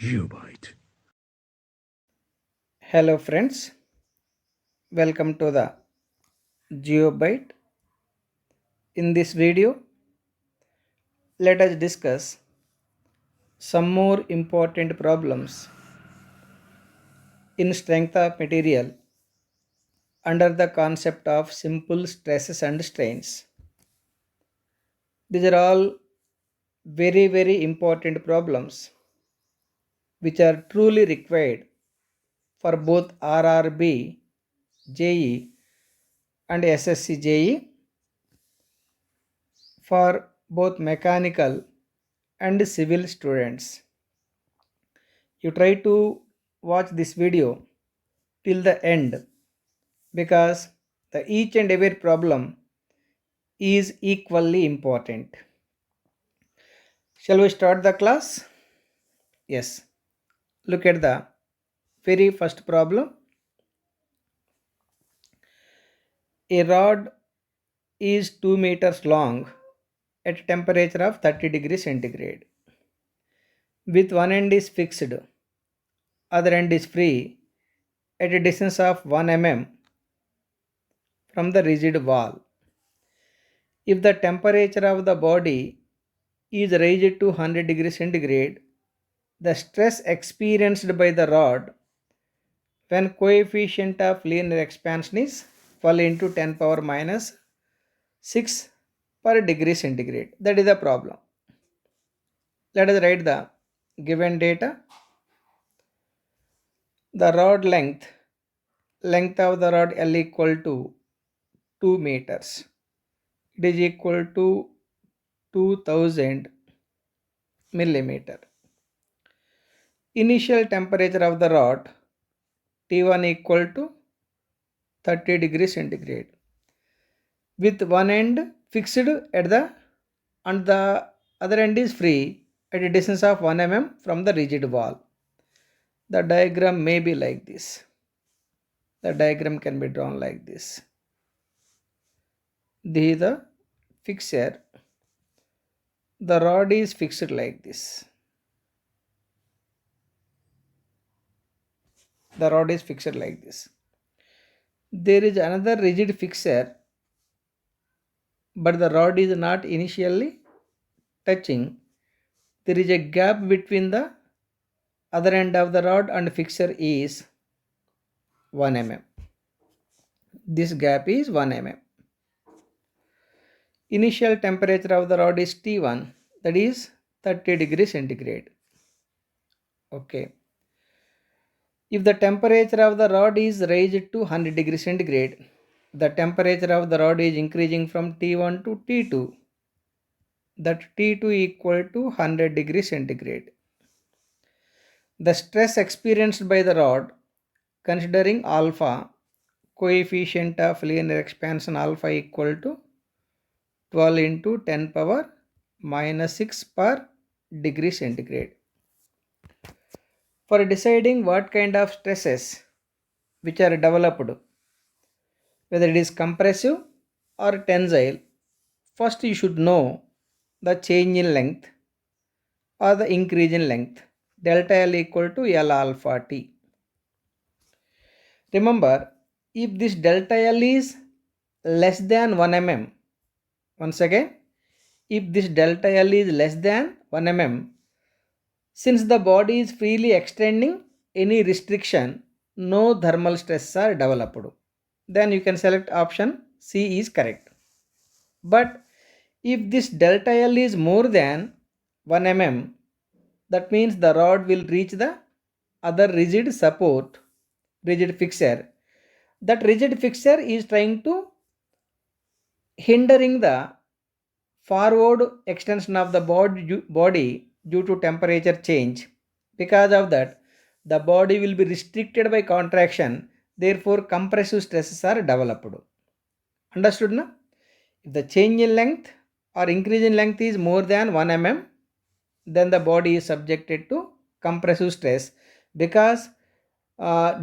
Geobyte. Hello friends, welcome to the Geobyte. In this video, let us discuss some more important problems in strength of material under the concept of simple stresses and strains. These are all very important problems which are truly required for both RRB, JE and SSC JE for both mechanical and civil students. You try to watch this video till the end because the each and every problem is equally important. Shall we start the class? Yes. Look at the very first problem. A rod is 2 meters long at a temperature of 30 degrees centigrade. With one end is fixed, other end is free at a distance of 1 mm from the rigid wall. If the temperature of the body is raised to 100 degrees centigrade, the stress experienced by the rod when coefficient of linear expansion is 12 into 10 power minus 6 per degree centigrade. That is the problem. Let us write the given data. The rod length of the rod L equal to 2 meters. It is equal to 2000 millimeter. Initial temperature of the rod T1 equal to 30 degrees centigrade. With one end fixed at the and the other end is free at a distance of 1 mm from the rigid wall. The diagram may be like this. The diagram can be drawn like this. This is the fixture. The rod is fixed like this. The rod is fixed like this. There is another rigid fixture, but the rod is not initially touching. There is a gap between the other end of the rod and fixture is 1 mm. This gap is 1 mm. Initial temperature of the rod is T1, that is 30 degrees centigrade. Okay. If the temperature of the rod is raised to 100 degrees centigrade, the temperature of the rod is increasing from T1 to T2. That T2 equal to 100 degrees centigrade. The stress experienced by the rod, considering alpha, coefficient of linear expansion alpha equal to 12 into 10 power minus 6 per degree centigrade. For deciding what kind of stresses which are developed, whether it is compressive or tensile, first you should know the change in length or the increase in length. Delta L equal to L alpha T. Remember, if this delta L is less than 1 mm, once again, if this delta L is less than 1 mm, since the body is freely extending any restriction, no thermal stress are developed. Then you can select option C is correct. But if this delta L is more than 1 mm, that means the rod will reach the other rigid support, rigid fixture. That rigid fixture is trying to hindering the forward extension of the body due to temperature change. Because of that, the body will be restricted by contraction, therefore compressive stresses are developed. Understood na? If the change in length or increase in length is more than 1 mm, then the body is subjected to compressive stress because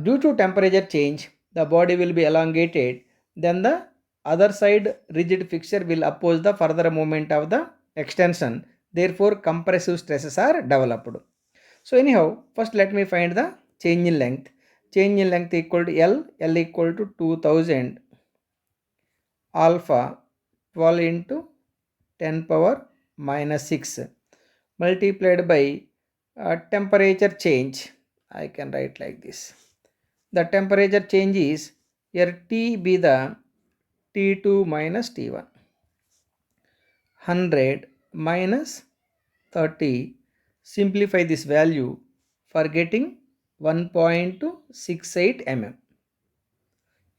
due to temperature change, the body will be elongated, then the other side rigid fixture will oppose the further movement of the extension, therefore compressive stresses are developed. So anyhow, first let me find the change in length. Change in length equal to L equal to 2000 alpha 12 into 10 power minus 6 multiplied by temperature change. I can write like this. The temperature change is here T be the T2 minus T1. 100 minus 30. Simplify this value for getting 1.68 mm.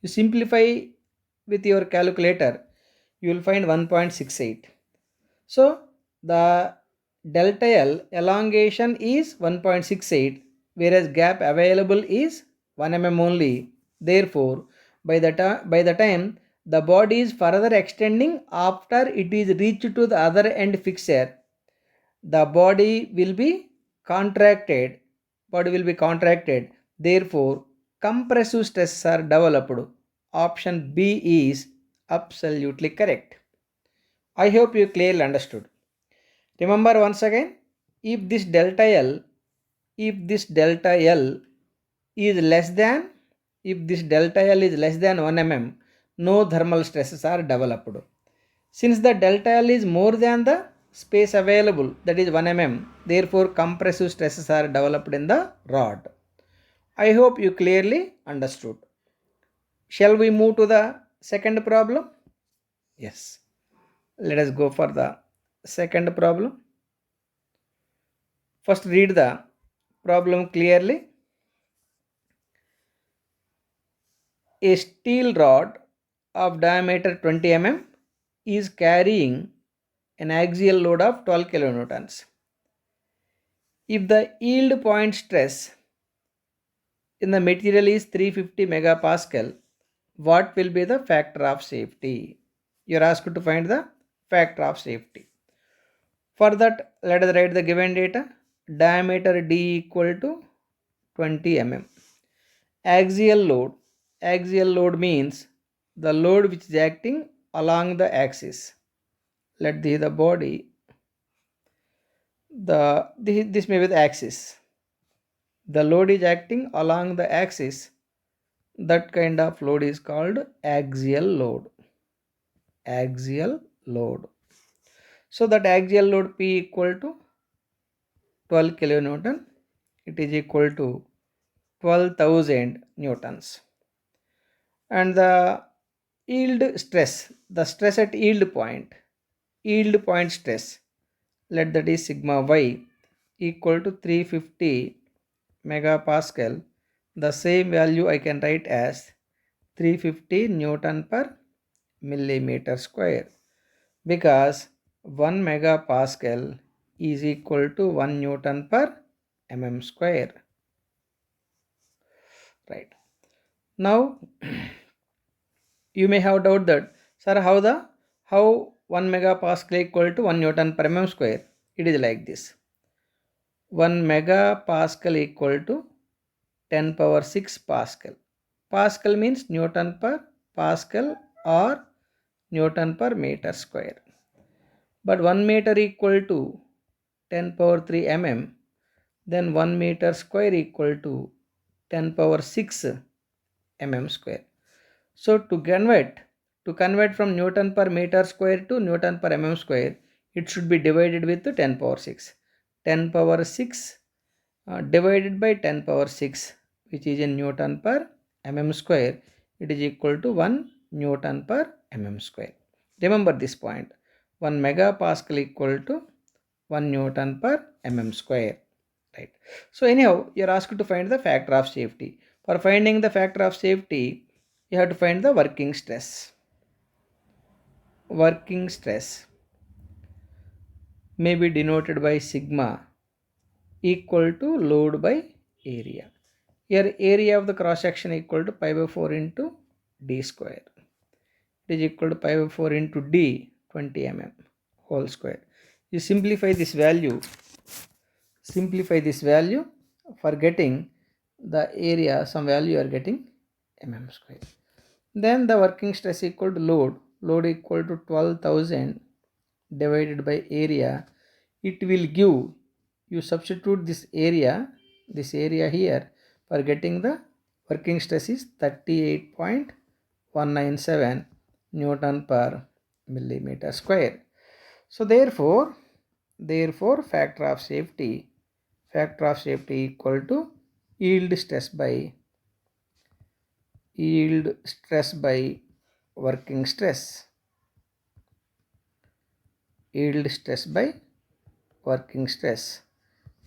You simplify with your calculator, you will find 1.68. So the delta L elongation is 1.68, whereas gap available is 1 mm only. Therefore, by the time the body is further extending after it is reached to the other end fixture, the body will be contracted. Therefore, compressive stresses are developed. Option B is absolutely correct. I hope you clearly understood. Remember once again, if this delta L, if this delta L is less than, if this delta L is less than 1 mm, no thermal stresses are developed. Since the delta L is more than the space available, that is 1 mm, therefore compressive stresses are developed in the rod. I hope you clearly understood. Shall we move to the second problem? Yes. Let us go for the second problem. First read the problem clearly. A steel rod of diameter 20 mm is carrying an axial load of 12 kilonewtons. If the yield point stress in the material is 350 megapascal, what will be the factor of safety? You are asked to find the factor of safety. For that, let us write the given data. Diameter D equal to 20 mm. Axial load means the load which is acting along the axis. Let the body, this may be the axis. The load is acting along the axis. That kind of load is called axial load. So that axial load P equal to 12 kilonewton. It is equal to 12,000 newtons. And the yield stress, the stress at yield point stress, let that is sigma y equal to 350 megapascal. The same value I can write as 350 Newton per millimeter square, because 1 megapascal is equal to 1 Newton per mm square. Right. Now you may have doubt that, sir, how 1 megapascal equal to 1 Newton per mm square? It is like this. 1 megapascal equal to 10 power 6 Pascal. Pascal means Newton per Pascal or Newton per meter square. But 1 meter equal to 10 power 3 mm, then 1 meter square equal to 10 power 6 mm square. So to convert from Newton per meter square to Newton per mm square, it should be divided with 10 power 6. 10 power 6 divided by 10 power 6, which is in Newton per mm square, it is equal to 1 Newton per mm square. Remember this point. 1 megapascal equal to 1 Newton per mm square. Right. So anyhow, you are asked to find the factor of safety. For finding the factor of safety, you have to find the working stress. Working stress may be denoted by sigma equal to load by area. Here area of the cross section equal to pi by 4 into d square. It is equal to pi by 4 into d 20 mm whole square. You simplify this value for getting the area, some value you are getting mm square. Then the working stress equal to load equal to 12,000 divided by area. It will give you substitute this area here for getting the working stress is 38.197 Newton per millimeter square. So therefore factor of safety equal to yield stress by working stress. Yield stress by working stress.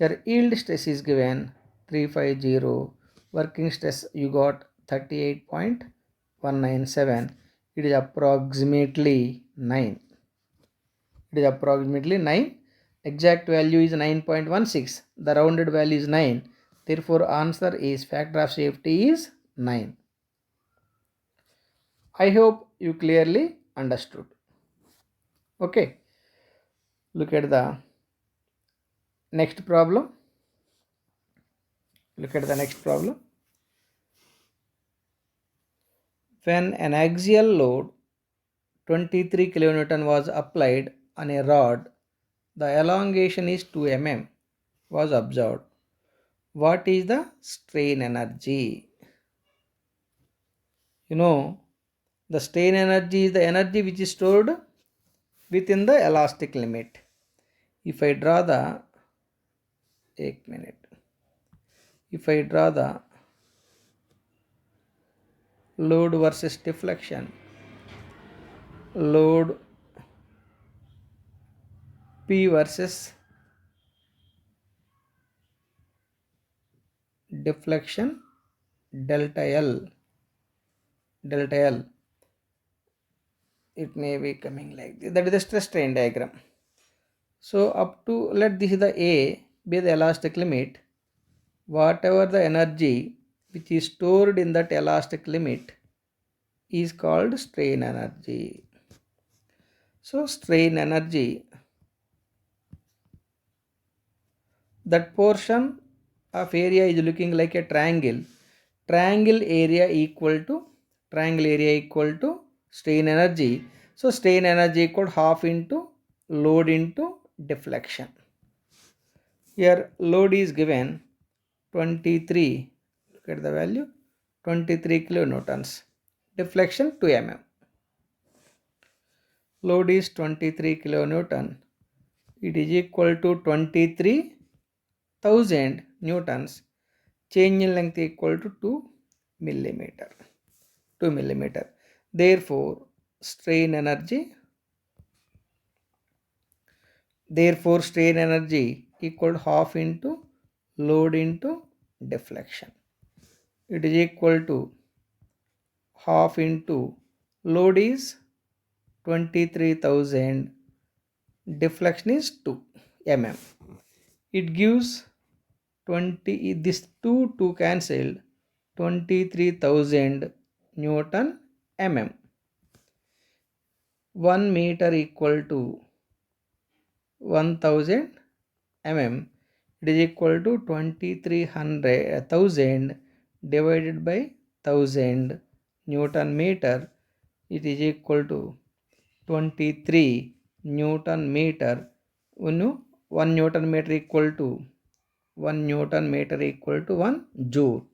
Your yield stress is given 350, working stress you got 38.197. It is approximately 9. It is approximately 9. Exact value is 9.16. The rounded value is 9. Therefore, answer is factor of safety is 9. I hope you clearly understood. Okay. Look at the next problem. Look at the next problem. When an axial load 23 kN was applied on a rod, the elongation is 2 mm was observed. What is the strain energy? You know, the strain energy is the energy which is stored within the elastic limit. If I draw the load versus deflection, load P versus deflection delta L, it may be coming like this. That is the stress strain diagram. So up to, let this is the A be the elastic limit. Whatever the energy which is stored in that elastic limit is called strain energy. So strain energy, that portion of area is looking like a triangle. Triangle area equal to strain energy. So strain energy equal half into load into deflection. Here load is given 23. Look at the value, 23 kilonewtons. Deflection 2 mm. Load is 23 kilonewton. It is equal to 23,000 newtons. Change in length equal to 2 millimeter. Therefore, strain energy equal half into load into deflection. It is equal to half into load is 23,000, deflection is 2 mm. It gives 20, this 2 cancelled, 23,000 Newton mm. 1 meter equal to 1000 mm. It is equal to 23,000 divided by 1000 Newton meter. It is equal to 23 Newton meter. 1 Newton meter equal to 1 Newton meter equal to 1 joule.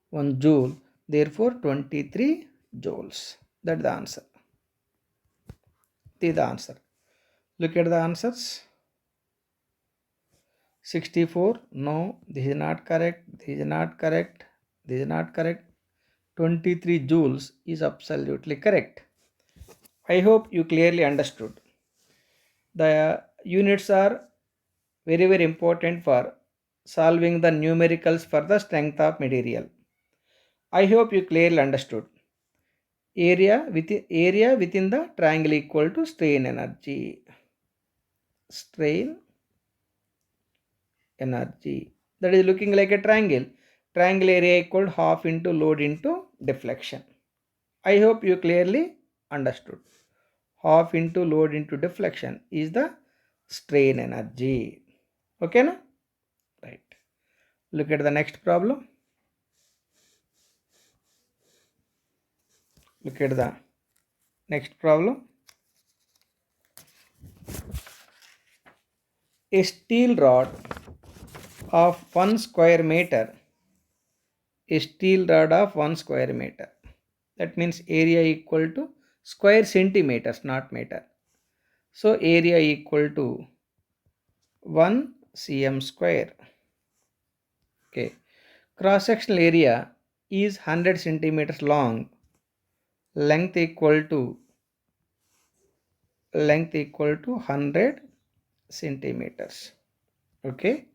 1 joule. Therefore, 23 joules. That's the answer. This is the answer. Look at the answers. 64. No, this is not correct. This is not correct. This is not correct. 23 joules is absolutely correct. I hope you clearly understood. The units are very, very important for solving the numericals for the strength of material. I hope you clearly understood. Area within the triangle equal to strain energy. Strain energy. That is looking like a triangle. Triangle area equal half into load into deflection. I hope you clearly understood. Half into load into deflection is the strain energy. Okay, na? Right. Look at the next problem. Look at the next problem. A steel rod of 1 square meter, a steel rod of 1 square meter, that means area equal to square centimeters, not meter. So area equal to 1 cm square. Okay, cross sectional area is 100 centimeters long, length equal to 100 centimeters. Okay,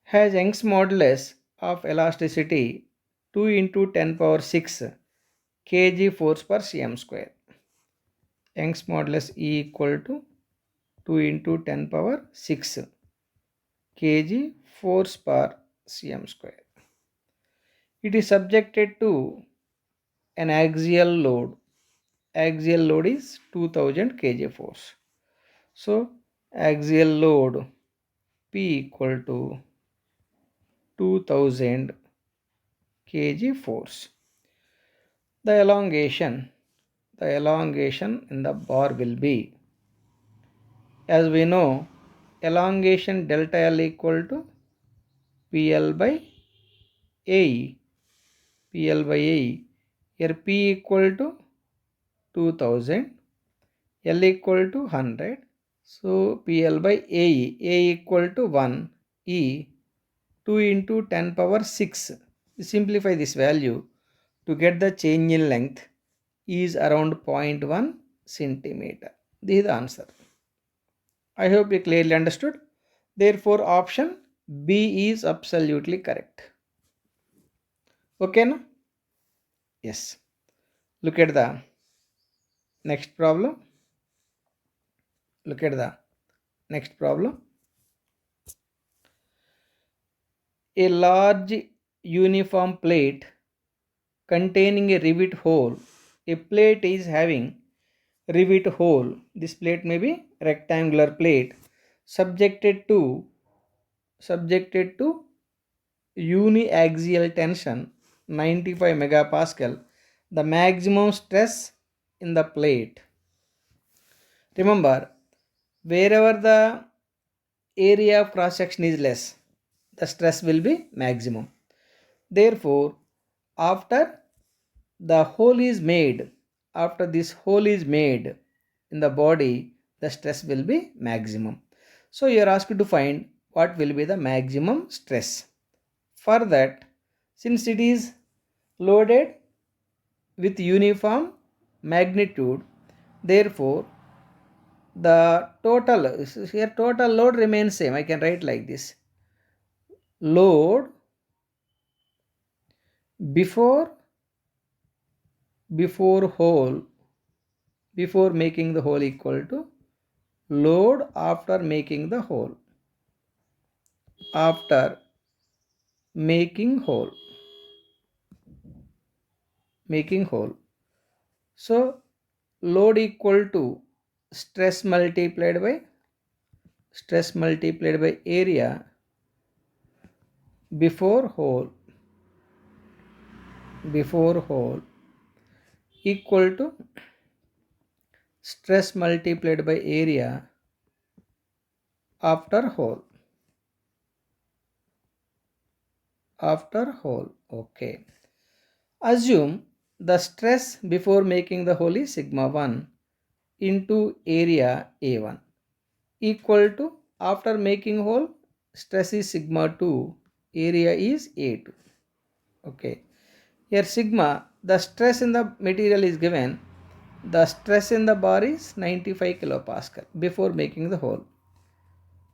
has Young's modulus of elasticity 2 into 10 power 6 kg force per cm square. Young's modulus E equal to 2 into 10 power 6 kg force per cm square. It is subjected to an axial load. Axial load is 2000 kg force. So axial load P equal to 2000 kg force. The elongation in the bar will be, as we know, elongation delta L equal to PL by AE. PL by AE. Here P equal to 2000, L equal to 100. So PL by AE. A equal to 1, E 2 into 10 power 6. Simplify this value to get the change in length is around 0.1 centimeter. This is the answer. I hope you clearly understood. Therefore, option B is absolutely correct. Okay, no? Yes. Look at the next problem. Look at the next problem. A large uniform plate containing a rivet hole. A plate is having rivet hole. This plate may be rectangular plate subjected to uniaxial tension 95 megapascal. The maximum stress in the plate. Remember, wherever the area of cross section is less, the stress will be maximum. Therefore, after the hole is made, after this hole is made in the body, the stress will be maximum. So you are asked to find what will be the maximum stress. For that, since it is loaded with uniform magnitude, therefore the total load remains same. I can write like this: load before hole, before making the hole equal to load after making the hole, after making hole. So load equal to stress multiplied by area before hole equal to stress multiplied by area after hole. Okay. Assume the stress before making the hole is sigma 1 into area A1 equal to, after making hole, stress is sigma 2, area is A2. Okay. Here sigma, the stress in the material is given. The stress in the bar is 95 kilopascal before making the hole.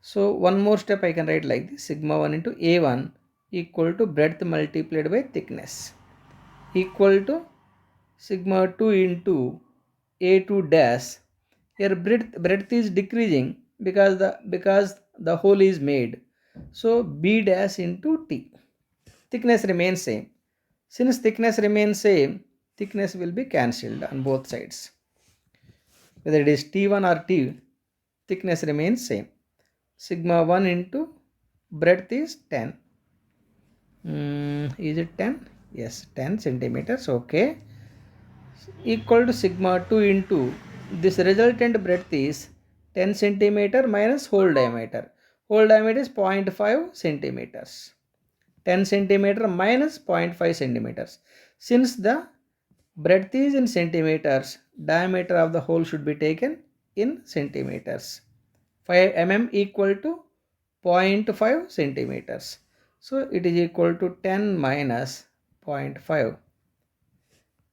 So one more step I can write like this: sigma 1 into A1 equal to breadth multiplied by thickness equal to sigma 2 into A2 dash. Here breadth is decreasing because the hole is made. So B dash into T. Thickness remains same. Since thickness remains same, thickness will be cancelled on both sides. Whether it is T1 or T, thickness remains same. Sigma 1 into breadth is 10. Is it 10? Yes, 10 centimeters. Okay. Equal to sigma 2 into this resultant breadth is 10 centimeter minus hole diameter. Hole diameter is 0.5 centimeters. 10 centimeter minus 0.5 centimeters. Since the breadth is in centimeters, diameter of the hole should be taken in centimeters. 5 mm equal to 0.5 centimeters. So it is equal to 10 minus 0.5.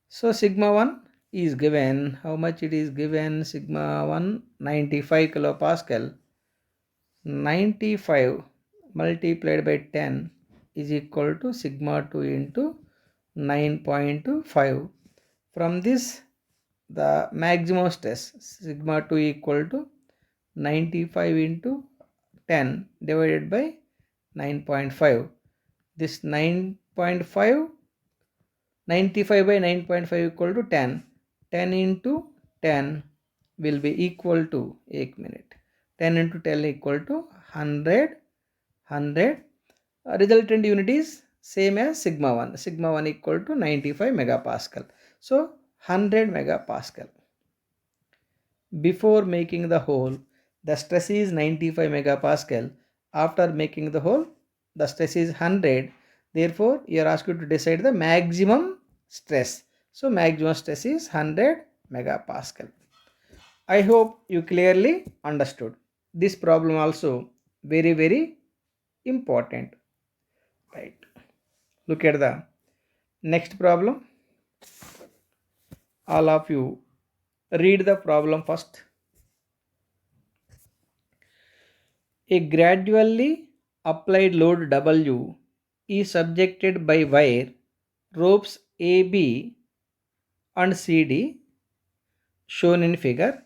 So sigma 1 is given. How much it is given? Sigma 1 95 kilopascal. 95 multiplied by 10 is equal to sigma 2 into 9.5. From this, the maximum stress sigma 2 equal to 95 into 10 divided by 9.5. This 9.5, 95 by 9.5 equal to 10. 10 into 10 will be equal to 1 minute. 10 into 10 equal to 100. Resultant unit is same as sigma 1. Sigma 1 equal to 95 megapascal. So 100 megapascal. Before making the hole, the stress is 95 megapascal. After making the hole, the stress is 100. Therefore, you are asked to decide the maximum stress. So maximum stress is 100 megapascal. I hope you clearly understood. This problem also very important. Right. Look at the next problem. All of you read the problem first. A gradually applied load W is subjected by wire ropes AB and CD shown in figure.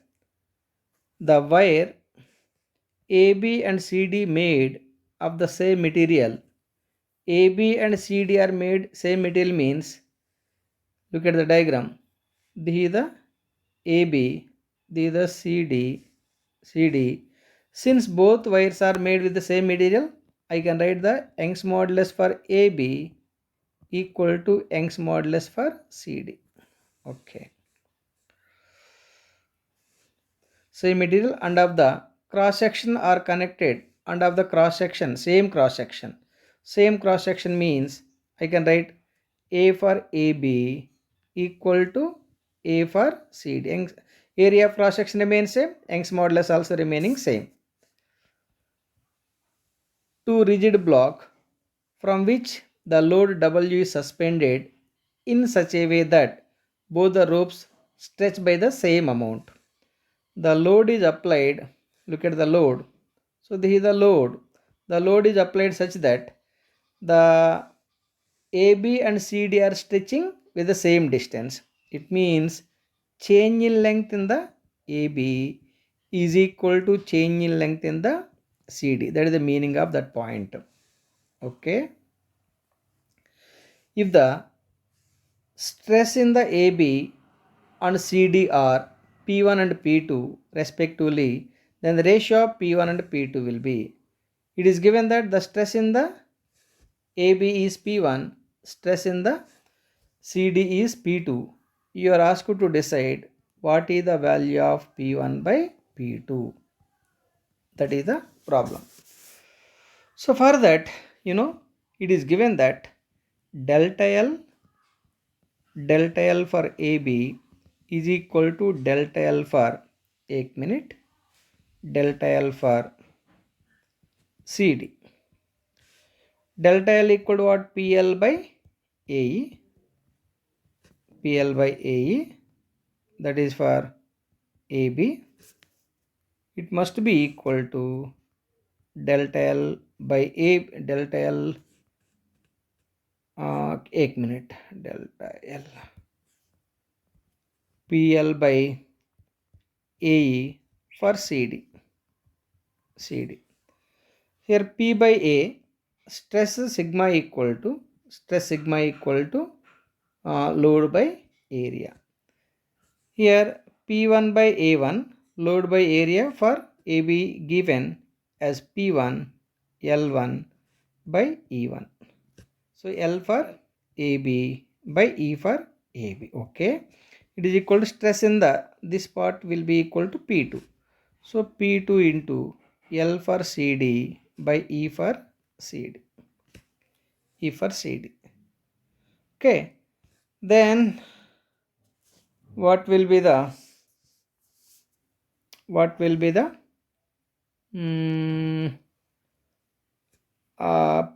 The wire AB and CD made of the same material. AB and CD are made same material means, look at the diagram. This is the AB, this is the CD. Since both wires are made with the same material, I can write the Young's modulus for AB equal to Young's modulus for CD. Okay. Same material and of the cross section are connected, and of the cross section, same cross section. Same cross section means I can write A for AB equal to A for CD. Area of cross section remains same, Young's modulus also remaining same. Two rigid block from which the load W is suspended in such a way that both the ropes stretch by the same amount. The load is applied, look at the load. So this is the load. The load is applied such that the AB and CD are stretching with the same distance. It means change in length in the AB is equal to change in length in the CD. That is the meaning of that point. Okay. If the stress in the AB and CD are P1 and P2 respectively, then the ratio of P1 and P2 will be, it is given that the stress in the AB is P1, stress in the CD is P2. You are asked to decide what is the value of P1 by P2. That is the problem. So for that, it is given that delta L for AB is equal to delta L for 1 minute, delta L for CD. Delta L equal to what? PL by AE. PL by AE, that is for AB. It must be equal to delta L by A, delta L, 1 minute, delta L. PL by AE for CD. Here P by A, stress sigma equal to load by area. Here P1 by A1, load by area for AB given as P1 L1 by E1. So L for AB by E for AB. Okay. It is equal to stress in this part will be equal to P2. So P2 into L for CD by E for CD. E for CD. Okay. Then what will be the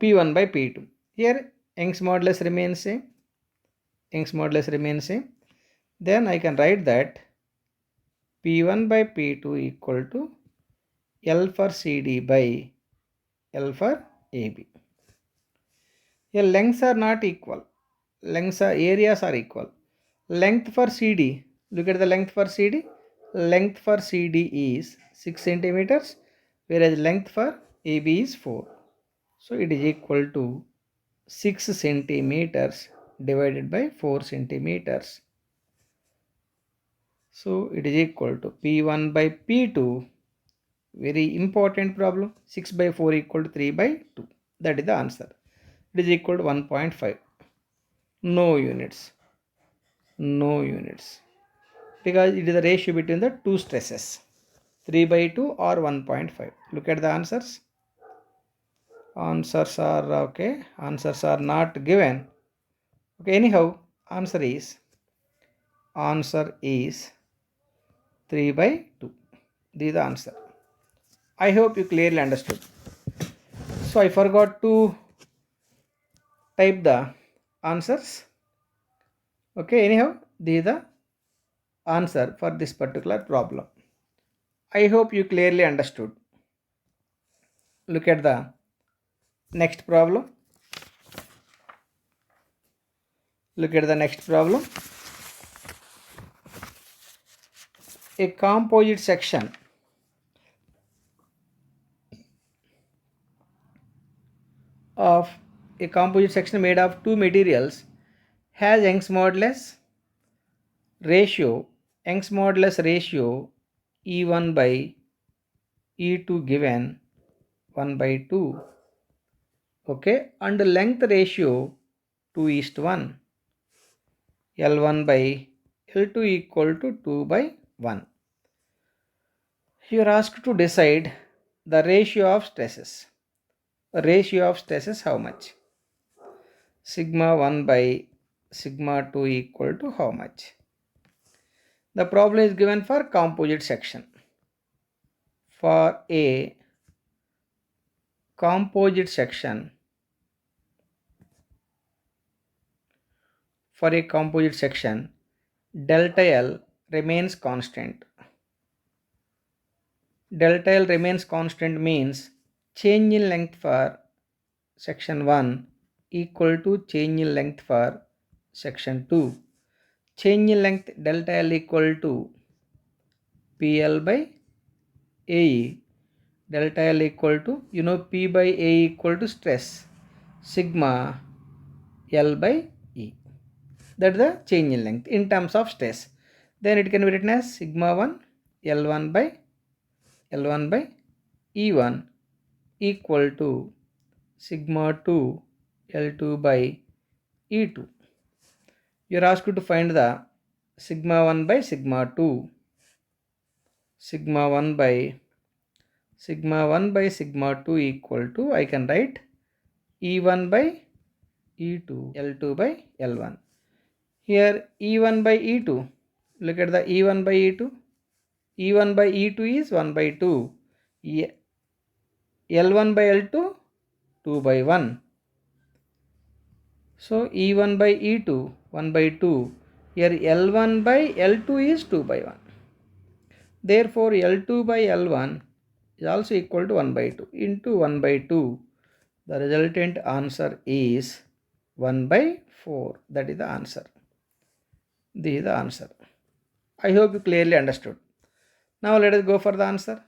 P1 by P2? Here Young's modulus remains same. Young's modulus remains same. Then I can write that P1 by P2 equal to L for CD by L for AB. Here lengths are not equal. Areas are equal. Length for CD, look at the length for CD. Length for CD is 6 centimeters, whereas length for AB is 4. So it is equal to 6 centimeters divided by 4 centimeters. So it is equal to P1 by P2. Very important problem. 6 by 4 equal to 3 by 2. That is the answer. It is equal to 1.5. No units. No units. Because it is the ratio between the two stresses. 3 by 2 or 1.5. Look at the answers. Answers are okay. Answers are not given. Okay, anyhow, answer is 3 by 2. This is the answer. I hope you clearly understood. So I forgot to type the answers. Okay, anyhow, this is the answer for this particular problem. I hope you clearly understood. Look at the next problem. Look at the next problem. A composite section made of two materials has Young's modulus ratio E1 by E2 given 1 by 2, okay, and length ratio 2:1, L1 by L2 equal to 2 by 1. You are asked to decide the ratio of stresses. Ratio of stresses how much? Sigma 1 by sigma 2 equal to how much? The problem is given for composite section. For a composite section, delta L remains constant. Delta L remains constant means change in length for section 1 equal to change in length for section 2. Change in length delta L equal to PL by AE. Delta L equal to, P by A equal to stress, sigma L by E. That is the change in length in terms of stress. Then it can be written as sigma 1 L1 by E1 equal to sigma 2 L2 by E2. You are asked to find the sigma 1 by sigma 2. Sigma 1 by sigma 2 equal to, I can write E1 by E2, L2 by L1. Here E1 by E2, look at the E1 by E2. E1 by E2 is 1 by 2. L1 by L2, 2 by 1. So E1 by E2, 1 by 2. Here L1 by L2 is 2 by 1. Therefore L2 by L1 is also equal to 1 by 2 into 1 by 2. The resultant answer is 1 by 4. That is the answer. This is the answer. I hope you clearly understood. Now let us go for the answer.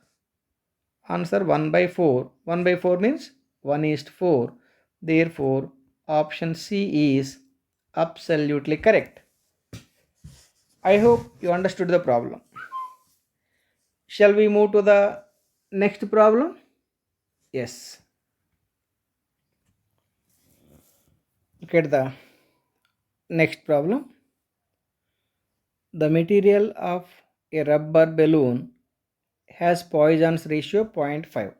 Answer 1 by 4. 1 by 4 means 1:4. Therefore option C is absolutely correct. I hope you understood the problem. Shall we move to the next problem? Yes. Look at the next problem. The material of a rubber balloon has Poisson's ratio 0.5.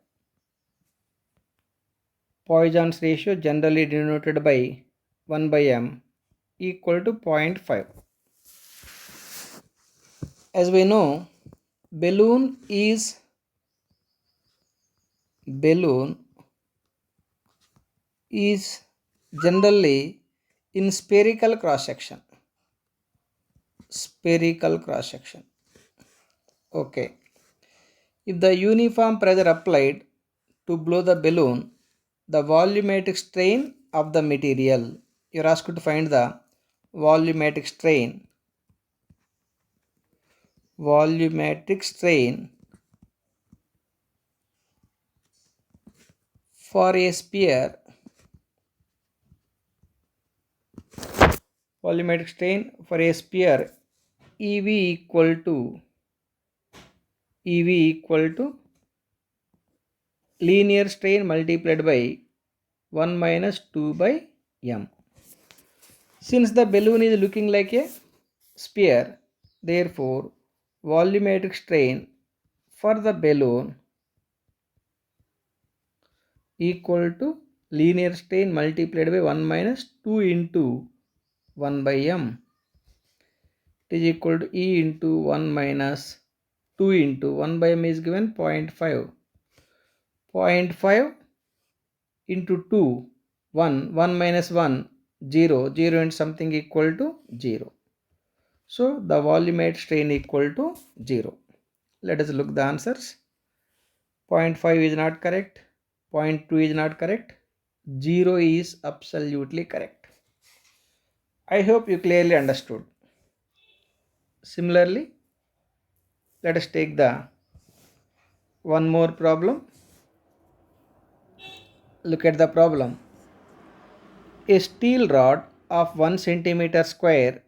Poisson's ratio generally denoted by 1 by m equal to 0.5. As we know, balloon is generally in spherical cross section. Okay. If the uniform pressure applied to blow the balloon, the volumetric strain of the material, you're asked to find the volumetric strain for a sphere, EV equal to linear strain multiplied by 1 minus 2 by m. Since the balloon is looking like a sphere, therefore volumetric strain for the balloon equal to linear strain multiplied by 1 minus 2 into 1 by m. It is equal to E into 1 minus 2 into 1 by m is given 0.5. 0.5 into 2, 1, 1 minus 1, 0, 0 and something equal to 0. So the volumetric strain equal to 0. Let us look the answers. 0.5 is not correct. 0.2 is not correct. 0 is absolutely correct. I hope you clearly understood. Similarly, let us take the one more problem. Look at the problem. A steel rod of 1 centimeter square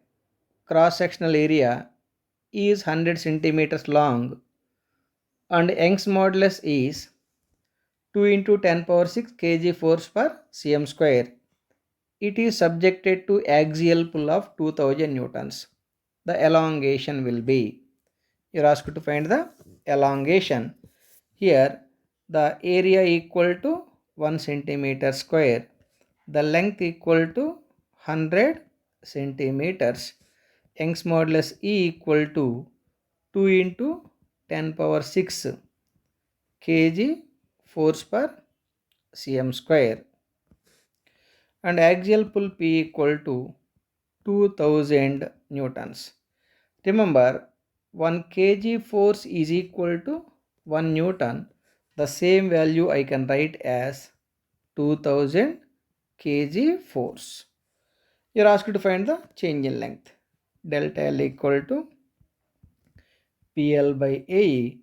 cross-sectional area is 100 centimeters long and Young's modulus is 2 into 10 power 6 kg force per cm square. It is subjected to axial pull of 2000 newtons. The elongation will be. You are asked to find the elongation. Here the area equal to 1 centimeter square. The length equal to 100 centimeters. Young's modulus E equal to 2 into 10 power 6 kg force per cm square, and axial pull P equal to 2000 newtons. Remember, 1 kg force is equal to 1 newton. The same value I can write as 2000 kg force. You are asked to find the change in length. Delta L equal to PL by AE.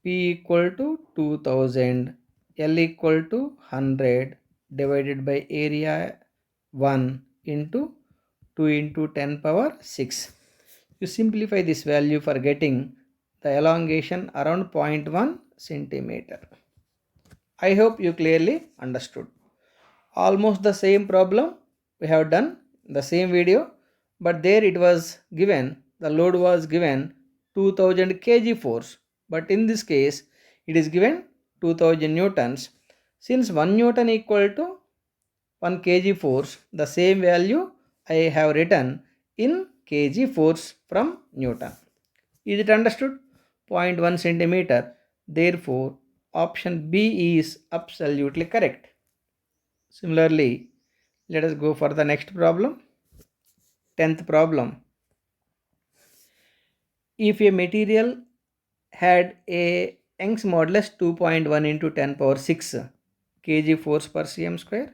P equal to 2000, L equal to 100 divided by area 1 into 2 into 10 power 6. You simplify this value for getting the elongation around 0.1 centimeter. I hope you clearly understood. Almost the same problem we have done in the same video, but there it was given, the load was given 2000 kg force, but in this case it is given 2000 newtons. Since 1 newton equal to 1 kg force, the same value I have written in kg force from newton. Is it understood? 0.1 centimeter. Therefore option B is absolutely correct. Similarly, let us go for the next problem. 10th problem. If a material had a Young's modulus 2.1 into 10 power 6 kg force per cm square,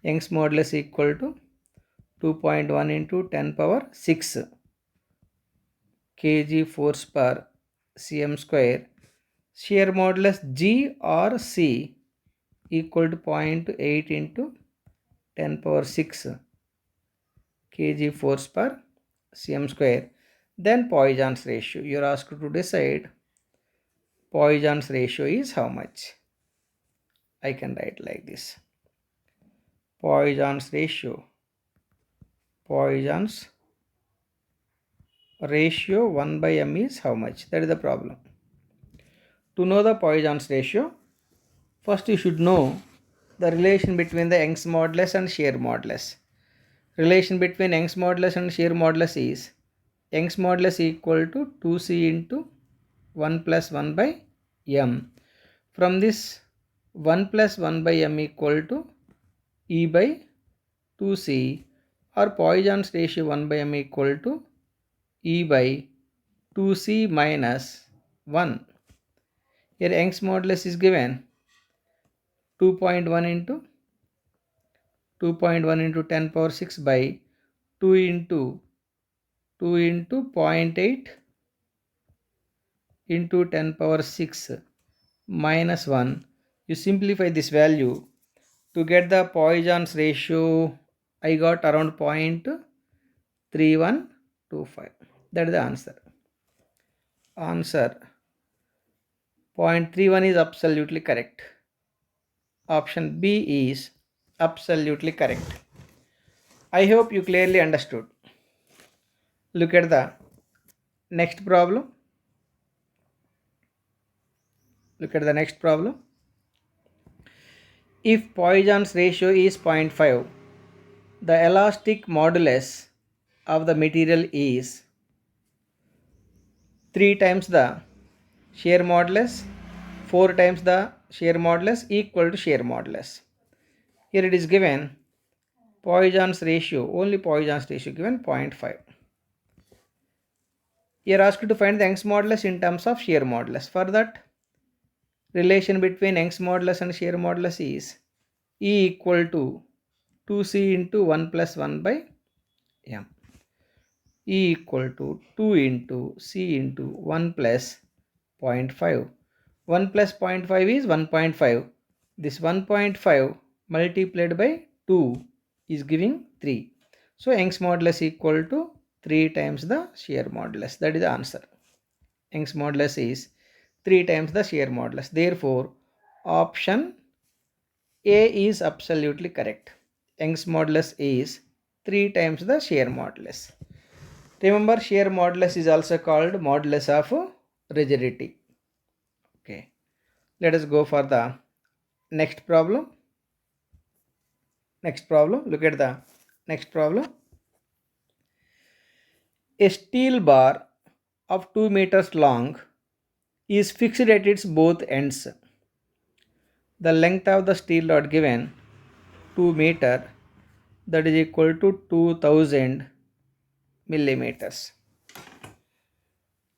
Young's modulus equal to 2.1 into 10 power 6 kg force per cm square, shear modulus G or C equal to 0.8 into 10 power 6 kg force per cm square. Then Poisson's ratio. You are asked to decide Poisson's ratio is how much. I can write like this. Poisson's ratio 1 by m is how much? That is the problem. To know the Poisson's ratio, first you should know the relation between the Young's modulus and shear modulus. Relation between Young's modulus and shear modulus is Young's modulus equal to 2c into 1 plus 1 by m. From this 1 plus 1 by m equal to E by 2c, or Poisson's ratio 1 by m equal to E by 2c minus 1. Here Young's modulus is given 2.1 into 2.1 into 10 power 6 by 2 into 2 into 0.8 into 10 power 6 minus 1. You simplify this value to get the Poisson's ratio. I got around 0.3125. That is the answer. Answer 0.31 is absolutely correct. Option B is absolutely correct. I hope you clearly understood. Look at the next problem. Look at the next problem. If Poisson's ratio is 0.5, the elastic modulus of the material is 3 times the shear modulus, 4 times the shear modulus, equal to shear modulus. Here it is given Poisson's ratio, only Poisson's ratio given 0.5. You are asked to find the Young's modulus in terms of shear modulus. For that, relation between Young's modulus and shear modulus is E equal to 2c into 1 plus 1 by m. E equal to 2 into c into 1 plus 0.5. 1 plus 0.5 is 1.5. This 1.5 multiplied by 2 is giving 3. So Young's modulus equal to 3 times the shear modulus. That is the answer. Young's modulus is 3 times the shear modulus. Therefore, option A is absolutely correct. Young's modulus is 3 times the shear modulus. Remember, shear modulus is also called modulus of rigidity. Okay. Let us go for the next problem. Next problem. Look at the next problem. A steel bar of 2 meters long is fixed at its both ends. The length of the steel rod given 2 meter, that is equal to 2000 millimeters.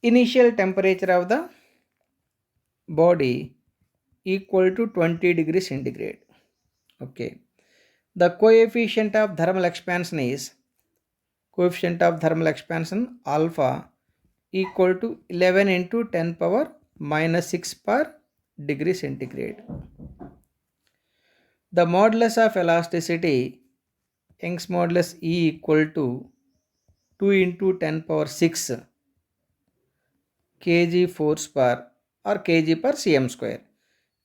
Initial temperature of the body equal to 20 degrees centigrade. Okay. The coefficient of thermal expansion is alpha equal to 11 into 10 power minus 6 per degree centigrade. The modulus of elasticity, Young's modulus E equal to 2 into 10 power 6 kg force per or kg per cm square.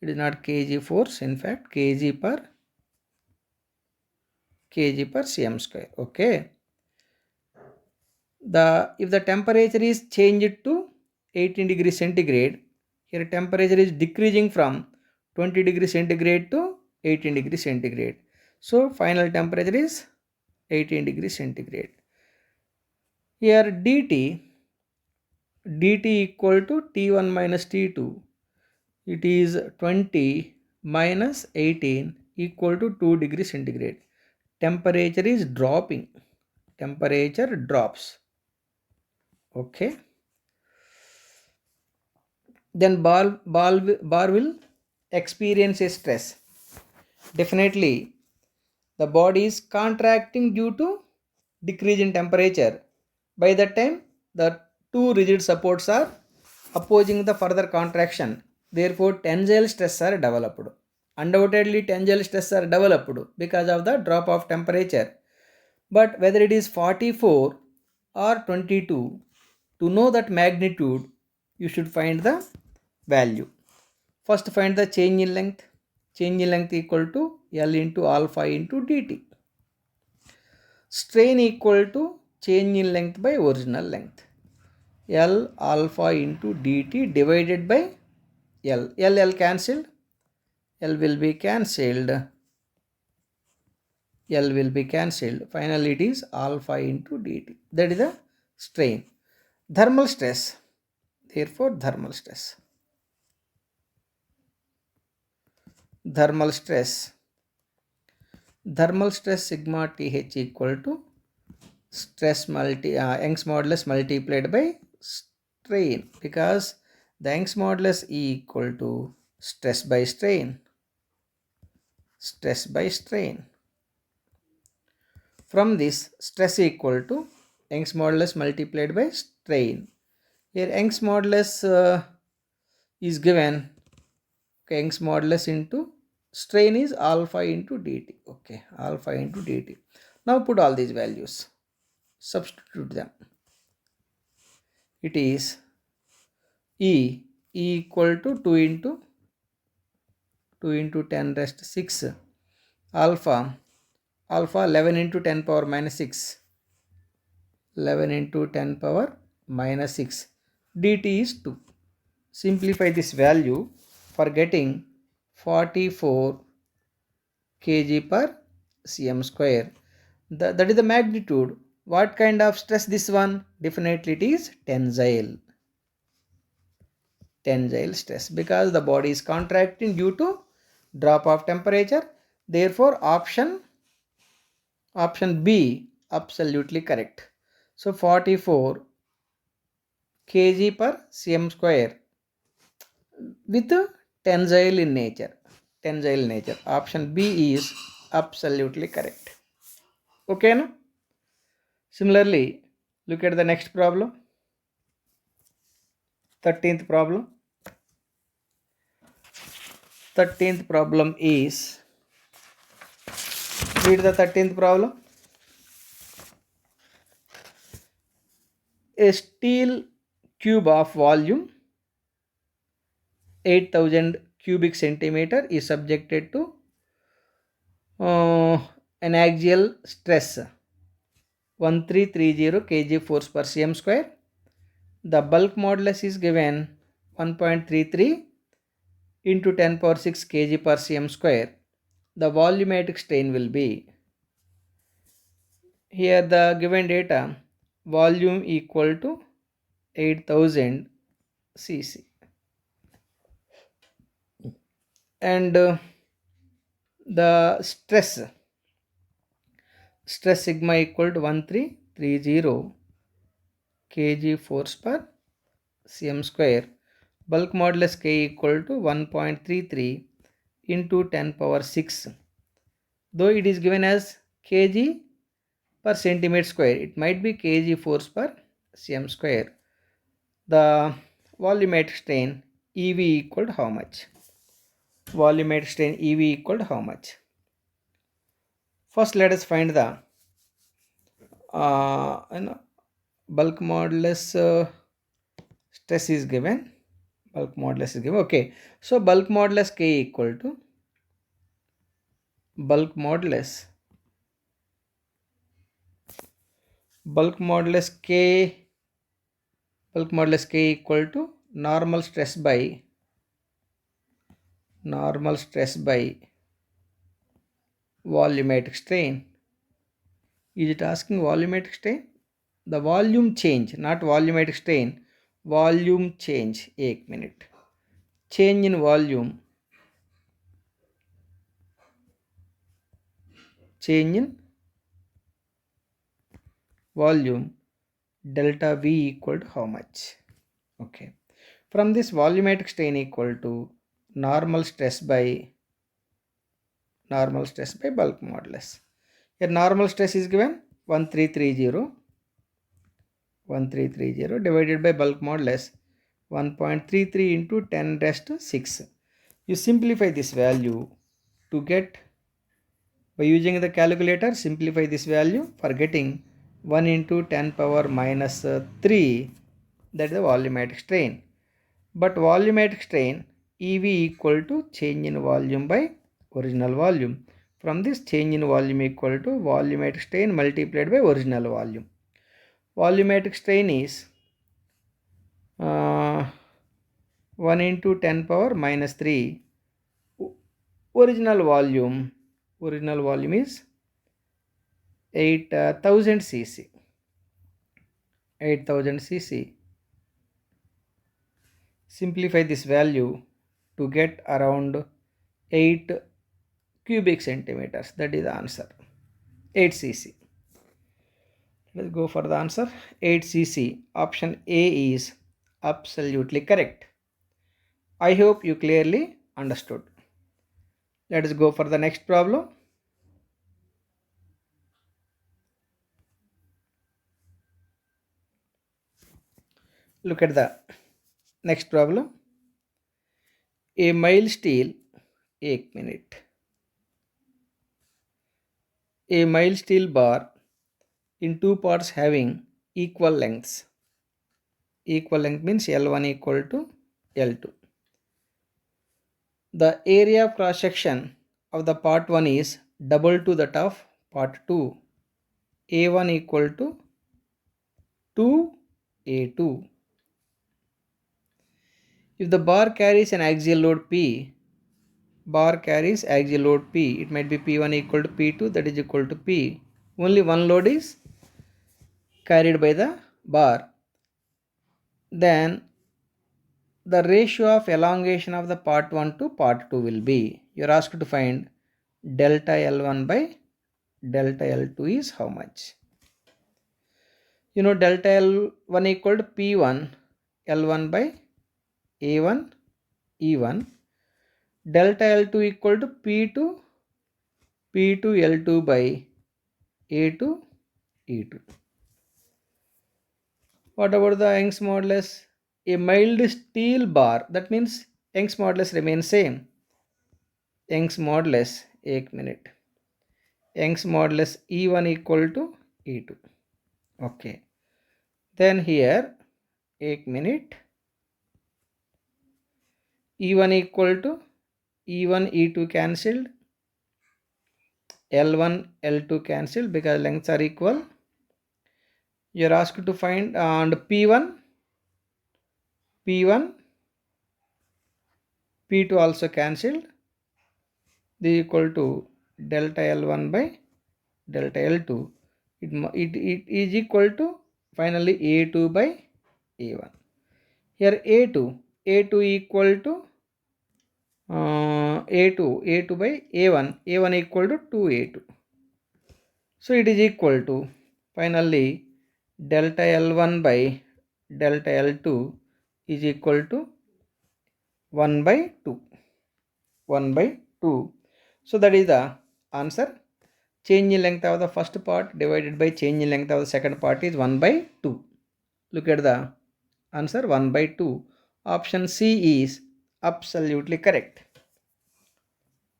It is not kg force, in fact kg per cm square. Okay. If the temperature is changed to 18 degrees centigrade, here temperature is decreasing from 20 degrees centigrade to 18 degrees centigrade. So final temperature is 18 degrees centigrade. Here dt equal to T1 minus T2. It is 20 minus 18 equal to 2 degrees centigrade. Temperature is dropping. Temperature drops. Okay. Then bar will experience a stress. Definitely the body is contracting due to decrease in temperature. By that time the two rigid supports are opposing the further contraction. Therefore tensile stress are developed. Undoubtedly tensile stress are developed because of the drop of temperature. But whether it is 44 or 22, to know that magnitude you should find the value. First find the change in length. Change in length equal to L into alpha into dt. Strain equal to change in length by original length. L alpha into dt divided by L. L cancelled. L will be cancelled. L will be cancelled. Finally, it is alpha into dt. That is the strain. Thermal stress. Therefore, thermal stress. Thermal stress. Thermal stress sigma Th equal to Young's modulus multiplied by strain, because the Young's modulus E equal to stress by strain. Stress by strain. From this, stress equal to Young's modulus multiplied by strain. Here Young's modulus is given. Okay, Young's modulus into strain is alpha into dt. Okay, alpha into dt. Now put all these values. Substitute them. It is E equal to 2 into 10 raised to 6 alpha 11 into 10 power minus 6, 11 into 10 power minus 6, dt is 2. Simplify this value for getting 44 kg per cm square. That is the magnitude. What kind of stress this one? Definitely it is tensile stress, because the body is contracting due to drop of temperature. Therefore option B absolutely correct. So 44 kg per cm square with tensile in nature. Option B is absolutely correct. Okay, no? Similarly, look at the next problem. 13th problem. 13th problem is, read the 13th problem. A steel cube of volume 8000 cubic centimeter is subjected to an axial stress 1330 kg force per cm square. The bulk modulus is given 1.33 into 10 power 6 kg per cm square. The volumetric strain will be, here the given data, volume equal to 8000 cc, and the stress sigma equal to 1330 kg force per cm square. Bulk modulus K equal to 1.33 into 10 power 6. Though it is given as kg per centimeter square, it might be kg force per cm square. The volumetric strain EV equal to how much? Volumetric strain EV equal to how much? First, let us find the bulk modulus stress is given. Bulk modulus is given. Okay, so bulk modulus K equal to bulk modulus K equal to normal stress by volumetric strain. Is it asking volumetric strain? The volume change, not volumetric strain. Volume change. 1 minute. Change in volume. Delta V equal to how much? Okay. From this, volumetric strain equal to normal stress by bulk modulus. Here normal stress is given 1330 divided by bulk modulus 1.33 into 10 raised to 6. You simplify this value to get, by using the calculator, simplify this value for getting 1 into 10 power minus 3, that is the volumetric strain. But volumetric strain EV equal to change in volume by original volume. From this, change in volume equal to volumetric strain multiplied by original volume. Volumetric strain is 1 into 10 power minus 3. Original volume is 8000 cc. 8000 cc. Simplify this value to get around 8 cubic centimeters. That is the answer. 8 cc. Let's go for the answer. 8 cc. Option A is absolutely correct. I hope you clearly understood. Let us go for the next problem. Look at the next problem. A mild steel, 1 minute. A mild steel bar in two parts having equal lengths. Equal length means L1 equal to L2. The area of cross section of the part 1 is double to that of part 2. A1 equal to 2A2. If the bar carries an axial load P, it might be P1 equal to P2, that is equal to P. Only one load is carried by the bar. Then the ratio of elongation of the part 1 to part 2 will be, you are asked to find delta L1 by delta L2 is how much? You know delta L1 equal to P1 L1 by A1 E1. Delta L2 equal to P2 L2 by A2 E2. What about the Young's modulus? A mild steel bar, that means Young's modulus remains same. Young's modulus, 1 minute. Young's modulus E1 equal to E2. Okay. Then here, 1 minute. E1 equal to E1 E2 cancelled. L1 L2 cancelled because lengths are equal. You are asked to find and P1 P2 also cancelled. This is equal to delta L1 by delta L2. It is equal to finally A2 by A1. Here A2 equal to A2 by A1 equal to 2A2. So it is equal to finally delta L1 by delta L2 is equal to 1 by 2. 1 by 2. So that is the answer. Change in length of the first part divided by change in length of the second part is 1 by 2. Look at the answer, 1 by 2. Option C is absolutely correct.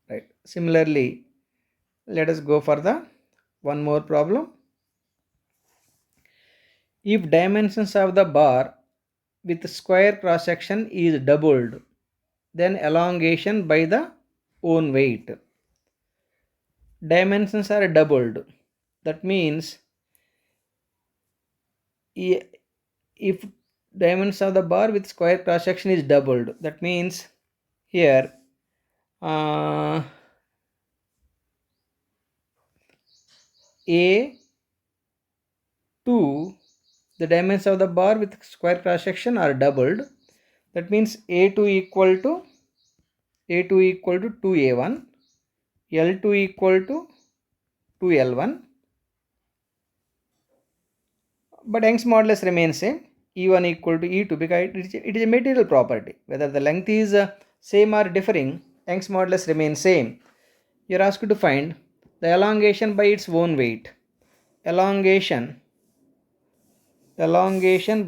Right. Similarly, let us go for the one more problem. If dimensions of the bar with square cross section is doubled, then elongation by the own weight. Dimensions are doubled. That means if dimensions of the bar with square cross section is doubled, that means here A2, the dimensions of the bar with square cross section are doubled. That means A2 equal to 2A1, L2 equal to 2L1, but Young's modulus remains same, E1 equal to E2, because it is a material property. Whether the length is same or differing, Young's modulus remains same. You are asked to find the elongation by its own weight. Elongation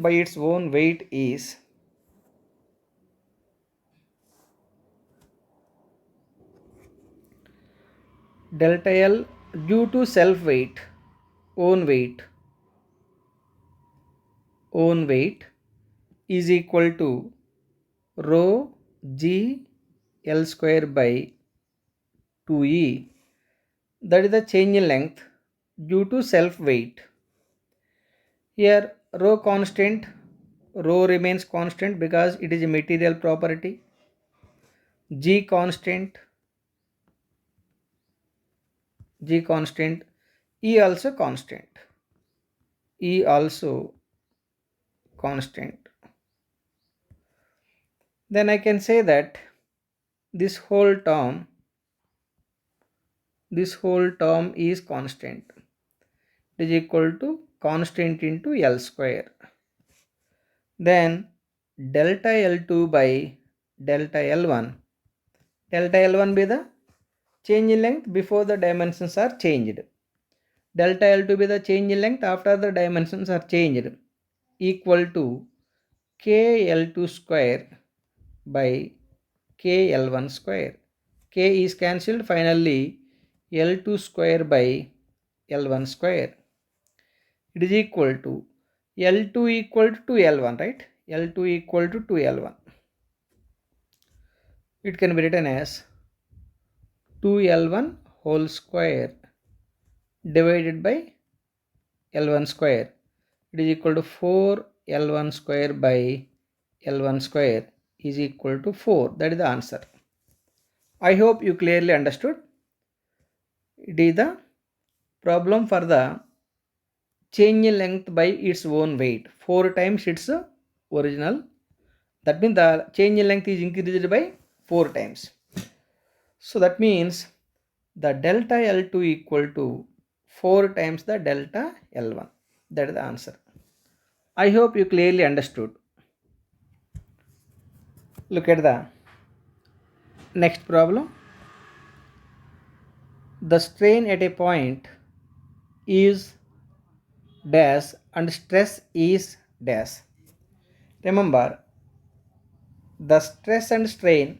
by its own weight is delta L due to self weight, own weight is equal to rho g L square by 2E. That is the change in length due to self weight. Here rho remains constant because it is a material property. G constant E also constant. E also constant. Then I can say that this whole term is constant. It is equal to constant into L square. Then delta L2 by delta L1. Delta L1 be the change in length before the dimensions are changed. Delta L2 be the change in length after the dimensions are changed, equal to KL2 square by KL1 square. K is cancelled, finally L2 square by L1 square. It is equal to L2 equal to L1, right? L2 equal to 2L1. It can be written as 2L1 whole square divided by L1 square. It is equal to 4L1 square by L1 square is equal to 4. That is the answer. I hope you clearly understood. It is the problem for the change in length by its own weight. 4 times its original. That means the change in length is increased by 4 times. So that means the delta L2 equal to 4 times the delta L1. That is the answer. I hope you clearly understood. Look at the next problem. The strain at a point is dash and stress is dash. Remember, the stress and strain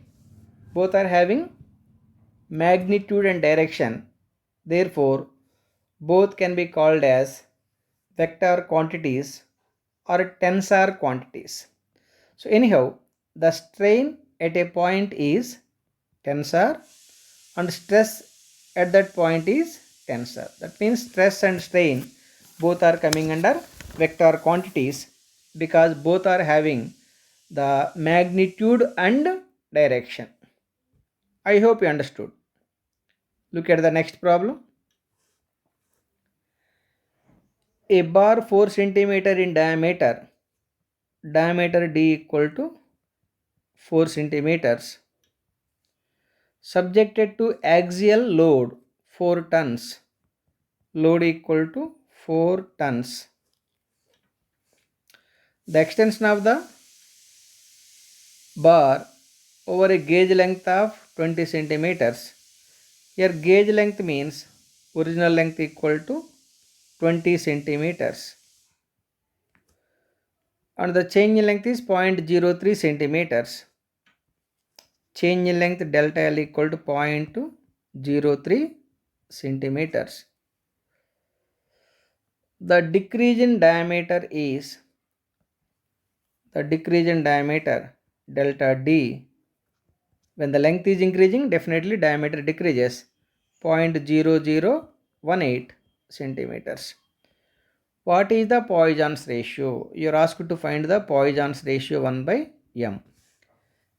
both are having magnitude and direction. Therefore, both can be called as vector quantities or tensor quantities. So anyhow, the strain at a point is tensor and stress at that point is tensor. That means stress and strain both are coming under vector quantities because both are having the magnitude and direction. I hope you understood. Look at the next problem. A bar 4 centimeter in diameter D equal to 4 centimeters, subjected to axial load 4 tons, load equal to 4 tons. The extension of the bar over a gauge length of 20 centimeters. Here gauge length means original length equal to 20 centimeters and the change in length is 0.03 centimeters. Change in length delta L equal to 0.03 centimeters. The decrease in diameter delta D. When the length is increasing, definitely diameter decreases 0.0018 centimeters. What is the Poisson's ratio? You are asked to find the Poisson's ratio 1 by m.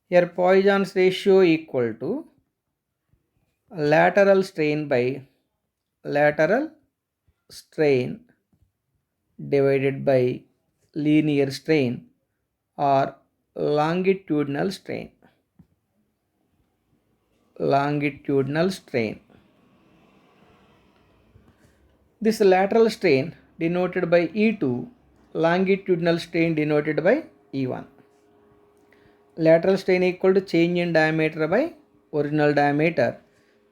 Here Poisson's ratio equal to lateral strain by lateral strain divided by linear strain or longitudinal strain. Longitudinal strain. This lateral strain denoted by E2, longitudinal strain denoted by E1. Lateral strain equal to change in diameter by original diameter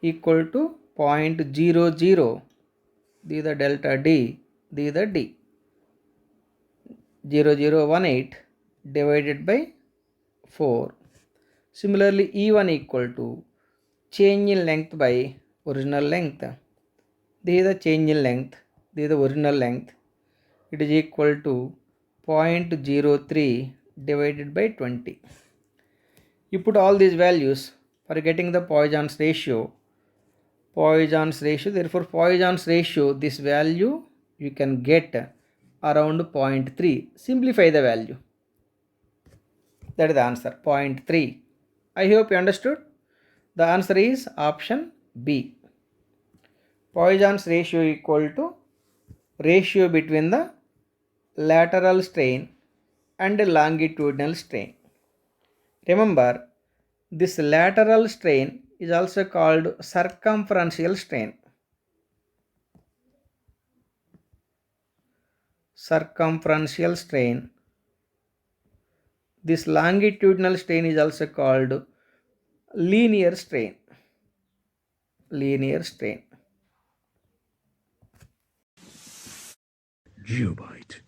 equal to 0.00. This is the delta D, this is the D. 0018 divided by 4. Similarly, E1 equal to change in length by original length. This is the change in length, this is the original length. It is equal to 0.03 divided by 20. You put all these values for getting the Poisson's ratio. Therefore Poisson's ratio, this value you can get around 0.3. Simplify the value. That is the answer, 0.3. I hope you understood. The answer is option B. Poisson's ratio equal to ratio between the lateral strain and longitudinal strain. Remember, this lateral strain is also called circumferential strain. Circumferential strain. This longitudinal strain is also called linear strain. Linear strain. Geobyte.